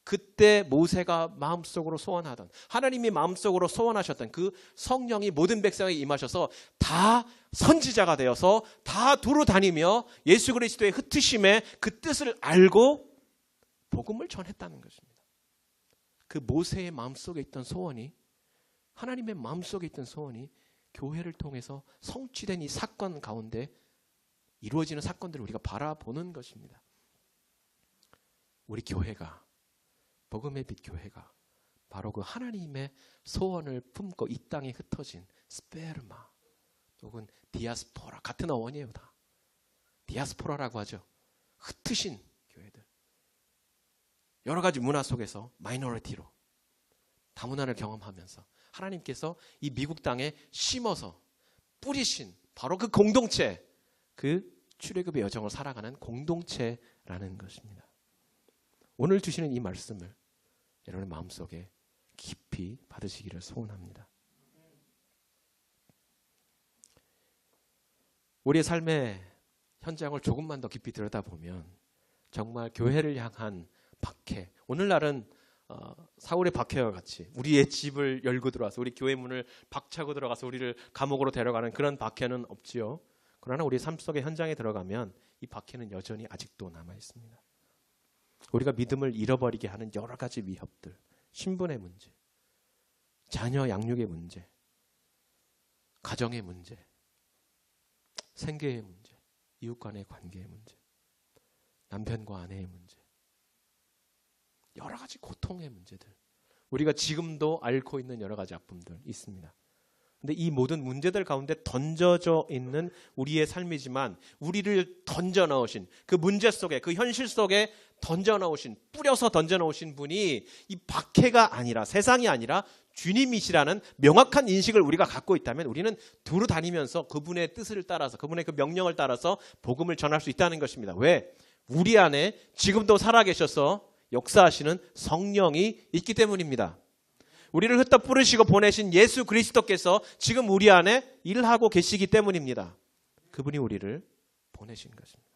그때 모세가 마음속으로 소원하던, 하나님이 마음속으로 소원하셨던 그 성령이 모든 백성에 임하셔서 다 선지자가 되어서 다 두루 다니며 예수 그리스도의 흩으심의 그 뜻을 알고 복음을 전했다는 것입니다. 그 모세의 마음속에 있던 소원이, 하나님의 마음속에 있던 소원이 교회를 통해서 성취된 이 사건 가운데 이루어지는 사건들을 우리가 바라보는 것입니다. 우리 교회가, 복음의 빛 교회가 바로 그 하나님의 소원을 품고 이 땅에 흩어진 스페르마 혹은 디아스포라, 같은 어원이에요. 다 디아스포라라고 하죠. 흩으신 교회들, 여러 가지 문화 속에서 마이너리티로 다문화를 경험하면서 하나님께서 이 미국 땅에 심어서 뿌리신 바로 그 공동체, 그 출애굽의 여정을 살아가는 공동체라는 것입니다. 오늘 주시는 이 말씀을 여러분의 마음속에 깊이 받으시기를 소원합니다. 우리의 삶의 현장을 조금만 더 깊이 들여다보면 정말 교회를 향한 박해, 오늘날은 사울의 박해와 같이 우리의 집을 열고 들어와서 우리 교회 문을 박차고 들어가서 우리를 감옥으로 데려가는 그런 박해는 없지요. 그러나 우리 삶 속의 현장에 들어가면 이 박해는 여전히 아직도 남아 있습니다. 우리가 믿음을 잃어버리게 하는 여러 가지 위협들, 신분의 문제, 자녀 양육의 문제, 가정의 문제, 생계의 문제, 이웃 간의 관계의 문제, 남편과 아내의 문제, 여러 가지 고통의 문제들, 우리가 지금도 앓고 있는 여러 가지 아픔들 있습니다. 근데 이 모든 문제들 가운데 던져져 있는 우리의 삶이지만, 우리를 던져 넣으신 그 문제 속에, 그 현실 속에 던져 넣으신, 뿌려서 던져 넣으신 분이 이 박해가 아니라, 세상이 아니라 주님이시라는 명확한 인식을 우리가 갖고 있다면 우리는 두루 다니면서 그분의 뜻을 따라서, 그분의 그 명령을 따라서 복음을 전할 수 있다는 것입니다. 왜? 우리 안에 지금도 살아계셔서 역사하시는 성령이 있기 때문입니다. 우리를 흩어 뿌리시고 보내신 예수 그리스도께서 지금 우리 안에 일하고 계시기 때문입니다. 그분이 우리를 보내신 것입니다.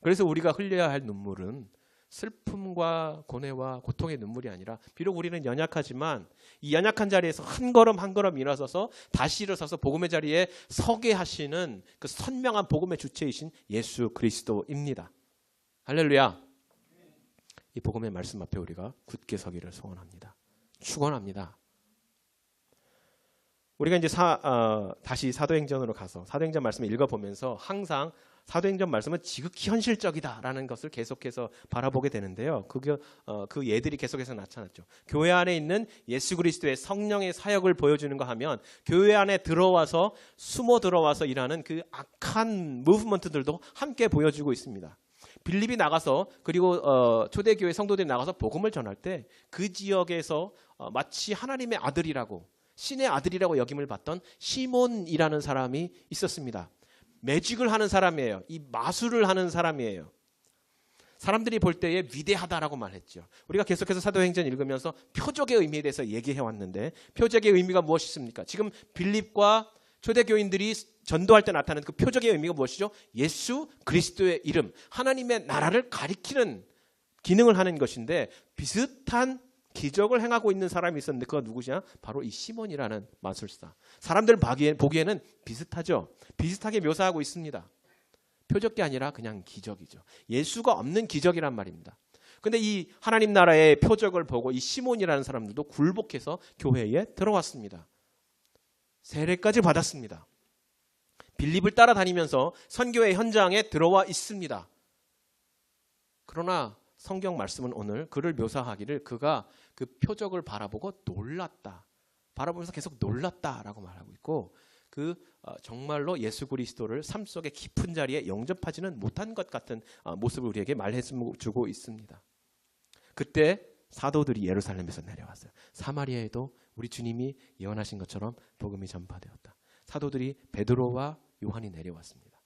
그래서 우리가 흘려야 할 눈물은 슬픔과 고뇌와 고통의 눈물이 아니라, 비록 우리는 연약하지만 이 연약한 자리에서 한 걸음 한 걸음 일어서서 다시 일어서서 복음의 자리에 서게 하시는 그 선명한 복음의 주체이신 예수 그리스도입니다. 할렐루야. 이 복음의 말씀 앞에 우리가 굳게 서기를 소원합니다. 축원합니다. 우리가 이제 다시 사도행전으로 가서 사도행전 말씀을 읽어보면서 항상 사도행전 말씀은 지극히 현실적이다라는 것을 계속해서 바라보게 되는데요. 그 예들이 계속해서 나타났죠. 교회 안에 있는 예수 그리스도의 성령의 사역을 보여주는 거 하면 교회 안에 들어와서 숨어 들어와서 일하는 그 악한 무브먼트들도 함께 보여주고 있습니다. 빌립이 나가서 그리고 초대교회 성도들이 나가서 복음을 전할 때 그 지역에서 마치 하나님의 아들이라고 신의 아들이라고 여김을 받던 시몬이라는 사람이 있었습니다. 매직을 하는 사람이에요. 이 마술을 하는 사람이에요. 사람들이 볼 때에 위대하다라고 말했죠. 우리가 계속해서 사도행전 읽으면서 표적의 의미에 대해서 얘기해 왔는데 표적의 의미가 무엇이 있습니까? 지금 빌립과 초대교인들이 전도할 때 나타나는 그 표적의 의미가 무엇이죠? 예수 그리스도의 이름, 하나님의 나라를 가리키는 기능을 하는 것인데 비슷한 기적을 행하고 있는 사람이 있었는데 그가 누구냐? 바로 이 시몬이라는 마술사. 사람들 보기에는 비슷하죠. 비슷하게 묘사하고 있습니다. 표적이 아니라 그냥 기적이죠. 예수가 없는 기적이란 말입니다. 근데 이 하나님 나라의 표적을 보고 이 시몬이라는 사람들도 굴복해서 교회에 들어왔습니다. 세례까지 받았습니다. 빌립을 따라다니면서 선교의 현장에 들어와 있습니다. 그러나 성경 말씀은 오늘 그를 묘사하기를 그가 그 표적을 바라보고 놀랐다. 바라보면서 계속 놀랐다라고 말하고 있고 정말로 예수 그리스도를 삶 속의 깊은 자리에 영접하지는 못한 것 같은 모습을 우리에게 말해주고 있습니다. 그때 사도들이 예루살렘에서 내려왔어요. 사마리아에도 우리 주님이 예언하신 것처럼 복음이 전파되었다. 사도들이 베드로와 요한이 내려왔습니다.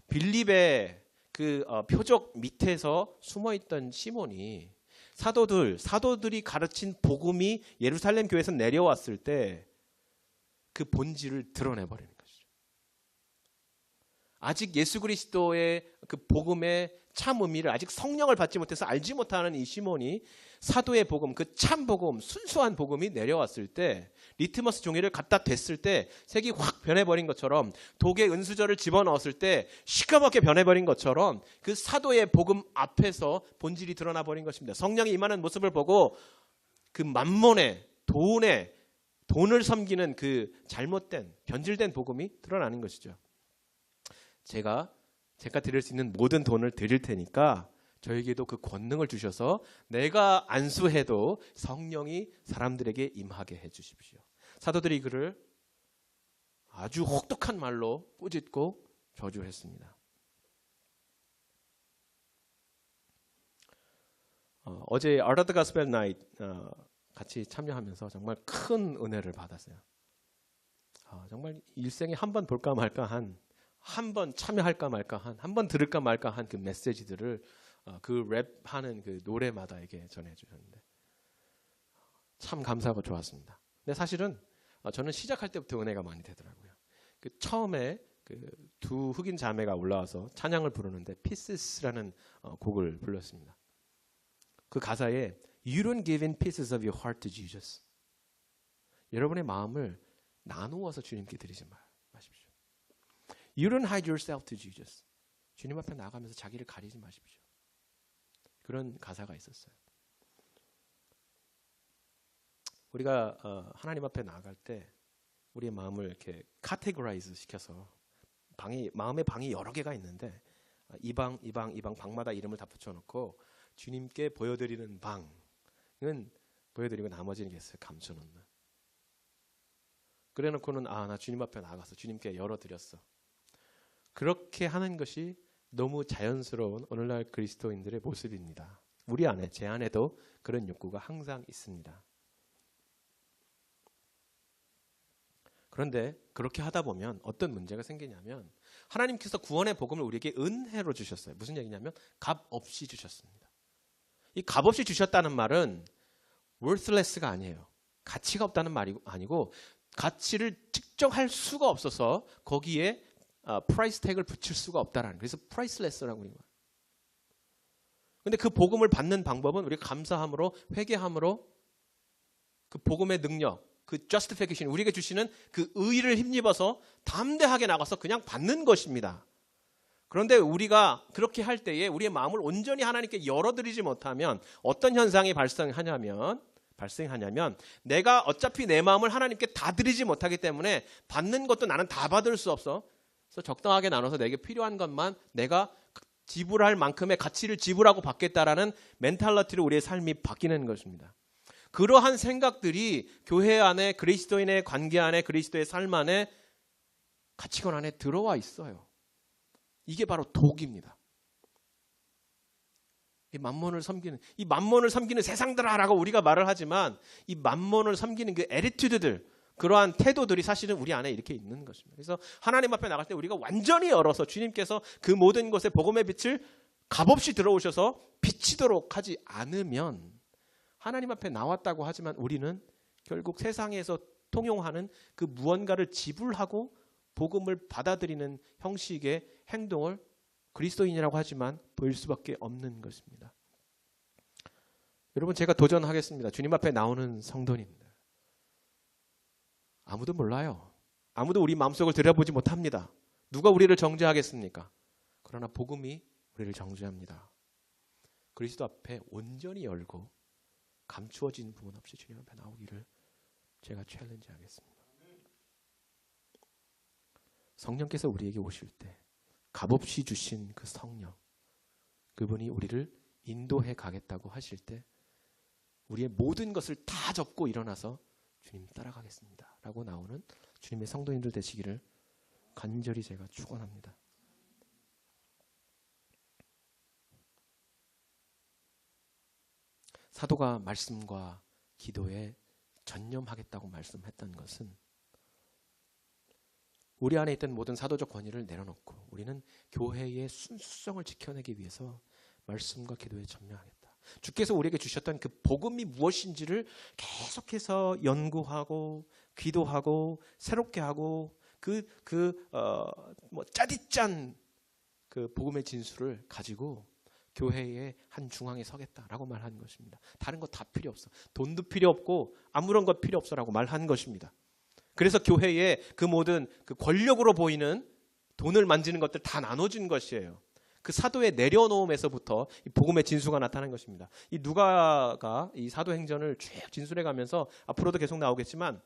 빌립의 그 표적 밑에서 숨어있던 시몬이 사도들이 가르친 복음이 예루살렘 교회에서 내려왔을 때 그 본질을 드러내버리는 것이죠. 아직 예수 그리스도의 그 복음의 참 의미를 아직 성령을 받지 못해서 알지 못하는 이 시몬이 사도의 복음, 그 참 복음, 순수한 복음이 내려왔을 때 리트머스 종이를 갖다 댔을 때 색이 확 변해버린 것처럼 독에 은수저를 집어넣었을 때 시커멓게 변해버린 것처럼 그 사도의 복음 앞에서 본질이 드러나버린 것입니다. 성령이 임하는 모습을 보고 그 만몬의 돈을 섬기는 그 잘못된 변질된 복음이 드러나는 것이죠. 제가 드릴 수 있는 모든 돈을 드릴 테니까 저에게도 그 권능을 주셔서 내가 안수해도 성령이 사람들에게 임하게 해주십시오. 사도들이 그를 아주 혹독한 말로 꾸짖고 저주했습니다. 어제 Art of the Gospel Night 같이 참여하면서 정말 큰 은혜를 받았어요. 정말 일생에 한 번 볼까 말까 한 번 참여할까 말까 한 번 들을까 말까 한 그 메시지들을 그 랩하는 그 노래마다에게 전해주셨는데 참 감사하고 좋았습니다. 근데 사실은 저는 시작할 때부터 은혜가 많이 되더라고요. 그 처음에 그 두 흑인 자매가 올라와서 찬양을 부르는데 Pieces라는 곡을 불렀습니다. 그 가사에 You don't give in pieces of your heart to Jesus. 여러분의 마음을 나누어서 주님께 드리지 마십시오. You don't hide yourself to Jesus. 주님 앞에 나가면서 자기를 가리지 마십시오. 그런 가사가 있었어요. 우리가 하나님 앞에 나아갈 때 우리의 마음을 이렇게 카테고라이즈 시켜서 마음의 방이 여러 개가 있는데 이 방 방마다 이름을 다 붙여놓고 주님께 보여드리는 방은 보여드리고 나머지는 계속 감춰놓는. 그래놓고는 나 주님 앞에 나가서 주님께 열어드렸어. 그렇게 하는 것이 너무 자연스러운 오늘날 그리스도인들의 모습입니다. 우리 안에, 제 안에도 그런 욕구가 항상 있습니다. 그런데 그렇게 하다 보면 어떤 문제가 생기냐면 하나님께서 구원의 복음을 우리에게 은혜로 주셨어요. 무슨 얘기냐면 값 없이 주셨습니다. 이 값 없이 주셨다는 말은 worthless가 아니에요. 가치가 없다는 말이 아니고 가치를 측정할 수가 없어서 거기에 프라이스 태그를 붙일 수가 없다라는, 그래서 priceless라고 하는 거예요. 근데 그 복음을 받는 방법은 우리가 감사함으로, 회개함으로 그 복음의 능력, 그 justification, 우리에게 주시는 그 의의를 힘입어서 담대하게 나가서 그냥 받는 것입니다. 그런데 우리가 그렇게 할 때에 우리의 마음을 온전히 하나님께 열어드리지 못하면 어떤 현상이 발생하냐면 내가 어차피 내 마음을 하나님께 다 드리지 못하기 때문에 받는 것도 나는 다 받을 수 없어. 그래서 적당하게 나눠서 내게 필요한 것만 내가 지불할 만큼의 가치를 지불하고 받겠다라는 멘탈리티로 우리의 삶이 바뀌는 것입니다. 그러한 생각들이 교회 안에 그리스도인의 관계 안에 그리스도의 삶 안에 가치관 안에 들어와 있어요. 이게 바로 독입니다. 이 만몬을 섬기는 세상들아라고 우리가 말을 하지만 이 만몬을 섬기는 그 애티튜드들, 그러한 태도들이 사실은 우리 안에 이렇게 있는 것입니다. 그래서 하나님 앞에 나갈 때 우리가 완전히 열어서 주님께서 그 모든 것에 복음의 빛을 값없이 들어오셔서 비치도록 하지 않으면 하나님 앞에 나왔다고 하지만 우리는 결국 세상에서 통용하는 그 무언가를 지불하고 복음을 받아들이는 형식의 행동을 그리스도인이라고 하지만 보일 수밖에 없는 것입니다. 여러분, 제가 도전하겠습니다. 주님 앞에 나오는 성도님들. 아무도 몰라요. 아무도 우리 마음속을 들여보지 못합니다. 누가 우리를 정죄하겠습니까? 그러나 복음이 우리를 정죄합니다. 그리스도 앞에 온전히 열고 감추어진 부분 없이 주님 앞에 나오기를 제가 챌린지하겠습니다. 성령께서 우리에게 오실 때 값없이 주신 그 성령, 그분이 우리를 인도해 가겠다고 하실 때 우리의 모든 것을 다 접고 일어나서 주님 따라가겠습니다 라고 나오는 주님의 성도님들 되시기를 간절히 제가 축원합니다. 사도가 말씀과 기도에 전념하겠다고 말씀했던 것은 우리 안에 있던 모든 사도적 권위를 내려놓고 우리는 교회의 순수성을 지켜내기 위해서 말씀과 기도에 전념하겠다. 주께서 우리에게 주셨던 그 복음이 무엇인지를 계속해서 연구하고 기도하고 새롭게 하고 짜디짠 그 복음의 진수를 가지고 교회의 한 중앙에 서겠다라고 말한 것입니다. 다른 거 다 필요 없어. 돈도 필요 없고 아무런 것 필요 없어라고 말한 것입니다. 그래서 교회에 그 모든 그 권력으로 보이는 돈을 만지는 것들 다 나눠준 것이에요. 그 사도의 내려놓음에서부터 이 복음의 진수가 나타난 것입니다. 이 누가가 이 사도행전을 쭉 진술해 가면서 앞으로도 계속 나오겠지만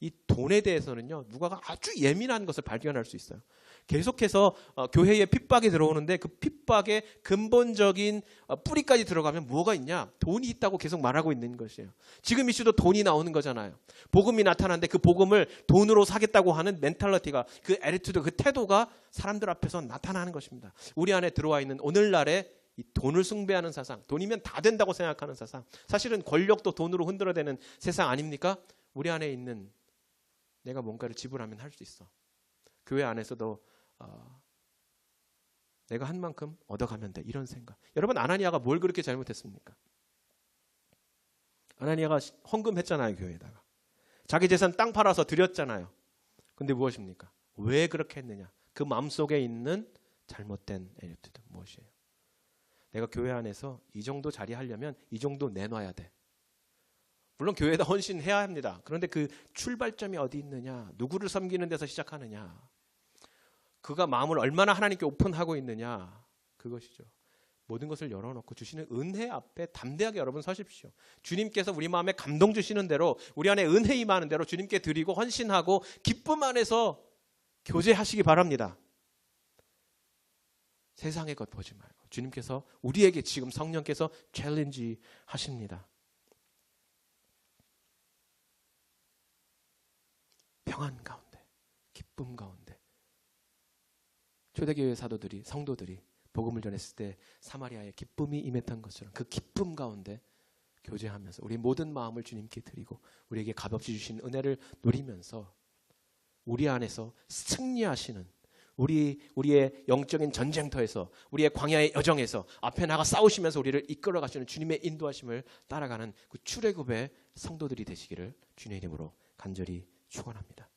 이 돈에 대해서는요, 누가가 아주 예민한 것을 발견할 수 있어요. 계속해서 교회에 핍박이 들어오는데 그 핍박의 근본적인 뿌리까지 들어가면 뭐가 있냐? 돈이 있다고 계속 말하고 있는 것이에요. 지금 이슈도 돈이 나오는 거잖아요. 복음이 나타났는데 그 복음을 돈으로 사겠다고 하는 멘탈리티가, 그 애티튜드, 그 태도가 사람들 앞에서 나타나는 것입니다. 우리 안에 들어와 있는 오늘날의 이 돈을 숭배하는 세상, 돈이면 다 된다고 생각하는 세상, 사실은 권력도 돈으로 흔들어대는 세상 아닙니까? 우리 안에 있는 내가 뭔가를 지불하면 할 수 있어. 교회 안에서도 내가 한 만큼 얻어가면 돼. 이런 생각. 여러분, 아나니아가 뭘 그렇게 잘못했습니까? 아나니아가 헌금했잖아요. 교회에다가. 자기 재산 땅 팔아서 드렸잖아요. 근데 무엇입니까? 왜 그렇게 했느냐? 그 마음속에 있는 잘못된 애티튜드 무엇이에요? 내가 교회 안에서 이 정도 자리 하려면 이 정도 내놔야 돼. 물론 교회에다 헌신해야 합니다. 그런데 그 출발점이 어디 있느냐? 누구를 섬기는 데서 시작하느냐? 그가 마음을 얼마나 하나님께 오픈하고 있느냐? 그것이죠. 모든 것을 열어놓고 주시는 은혜 앞에 담대하게 여러분 서십시오. 주님께서 우리 마음에 감동 주시는 대로, 우리 안에 은혜 임하는 대로 주님께 드리고 헌신하고 기쁨 안에서 교제하시기 바랍니다. 세상의 것 보지 말고 주님께서 우리에게 지금 성령께서 챌린지 하십니다. 평안 가운데, 기쁨 가운데, 초대교회 사도들이, 성도들이 복음을 전했을 때 사마리아에 기쁨이 임했던 것처럼 그 기쁨 가운데 교제하면서 우리 모든 마음을 주님께 드리고 우리에게 값없이 주신 은혜를 누리면서 우리 안에서 승리하시는, 우리의 영적인 전쟁터에서, 우리의 광야의 여정에서 앞에 나가 싸우시면서 우리를 이끌어 가시는 주님의 인도하심을 따라가는 그 출애굽의 성도들이 되시기를 주님의 이름으로 간절히 축원합니다.